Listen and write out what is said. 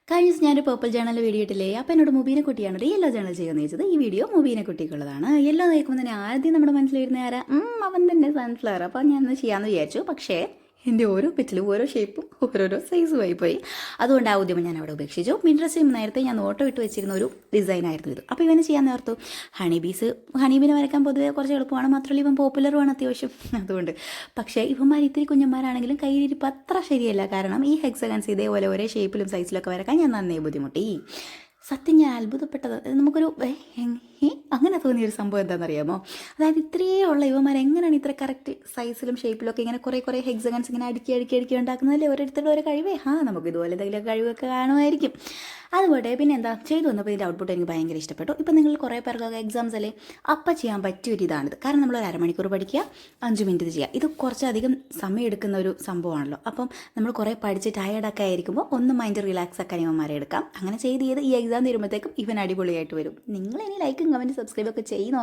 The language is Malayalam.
കഴിഞ്ഞ ദിവസം ഞാനൊരു പേർപ്പിൾ ജേണൽ വീഡിയോ ഇട്ടില്ലേ. അപ്പോൾ എന്നോട് മുബീനെ കുട്ടിയാണ് യെല്ലോ ജേണൽ ചെയ്യുമെന്ന് ചോദിച്ചത്. ഈ വീഡിയോ മുബീനെ കുട്ടിക്കുള്ളതാണ്. യെല്ലോ നോക്കുമ്പോൾ തന്നെ ആദ്യം നമ്മുടെ മനസ്സിൽ വരുന്ന ആരാ? അവൻ തന്നെ സൺഫ്ലവർ. അപ്പോൾ ഞാൻ ഒന്ന് ചെയ്യാമെന്ന് വിചാരിച്ചു. പക്ഷേ എൻ്റെ ഓരോ പെറ്റിലും ഓരോ ഷേപ്പും ഓരോരോ സൈസും ആയിപ്പോയി. അതുകൊണ്ട് ആ ഉദ്യമം ഞാൻ അവിടെ ഉപേക്ഷിച്ചു. പിൻട്രസ്റ്റിൽ നേരത്തെ ഞാൻ നോട്ടോ ഇട്ട് വെച്ചിരുന്ന ഒരു ഡിസൈനായിരുന്നു ഇത്. അപ്പോൾ ഇവനെ ചെയ്യാൻ നേർത്തു. ഹണീബീനെ വരയ്ക്കാൻ പൊതുവേ കുറച്ച് എളുപ്പമാണ്. മാത്രമല്ല ഇവൻ പോപ്പുലറുമാണ് അത്യാവശ്യം. അതുകൊണ്ട് പക്ഷേ ഇവന്മാർ ഇത്തിരി കുഞ്ഞന്മാരാണെങ്കിലും കയ്യിലിരിപ്പ് അത്ര ശരിയല്ല. കാരണം ഈ ഹെക്സഗൺസ് ഇതേപോലെ ഒരേ ഷേപ്പിലും സൈസിലൊക്കെ വരയ്ക്കാൻ ഞാൻ നന്നേ ബുദ്ധിമുട്ടി. സത്യം ഞാൻ അത്ഭുതപ്പെട്ടത് നമുക്കൊരു അങ്ങനെ തോന്നിയൊരു സംഭവം എന്താണെന്നറിയാമോ? അതായത് ഇത്രയേ ഉള്ള ഇവന്മാർ എങ്ങനെയാണ് ഇത്ര കറക്റ്റ് സൈസിലും ഷേപ്പിലൊക്കെ ഇങ്ങനെ കുറേ ഹെക്സഗൺസ് ഇങ്ങനെ അടുക്കി ഉണ്ടാക്കുന്നതല്ലേ ഓരോരുത്തരുടെ ഓരോ കഴിവേ. നമുക്ക് ഇതുപോലെ എന്തെങ്കിലും കഴിവൊക്കെ കാണുമായിരിക്കും. അതുപോലെ പിന്നെ എന്താ ചെയ്തു വന്നപ്പോൾ ഇതിൻ്റെ ഔട്ട്പുട്ട് എനിക്ക് ഭയങ്കര ഇഷ്ടപ്പെട്ടു. ഇപ്പം നിങ്ങൾ കുറേ പേർക്കൊക്കെ എക്സാംസ് അല്ലേ, അപ്പം ചെയ്യാൻ പറ്റിയൊരു ഇതാണിത്. കാരണം നമ്മൾ ഒരു അരമണിക്കൂർ പഠിക്കുക, 5 മിനിറ്റ് ഇത് ചെയ്യുക. ഇത് കുറച്ചധികം സമയം എടുക്കുന്ന ഒരു സംഭവമാണല്ലോ. അപ്പം നമ്മൾ കുറേ പഠിച്ച് ടയേർഡൊക്കെ ആയിരിക്കുമ്പോൾ ഒന്ന് മൈൻഡ് റിലാക്സ് ആക്കാൻ ഇവന്മാരെ എടുക്കാം. അങ്ങനെ ചെയ്ത് ഈ എക്സാം തീരുമ്പോഴത്തേക്കും ഇവൻ അടിപൊളിയായിട്ട് വരും. നിങ്ങൾ ഇനി ലൈക്കും കമൻറ്റ് സബ്സ്ക്രൈബൊക്കെ ചെയ്യുന്നോ.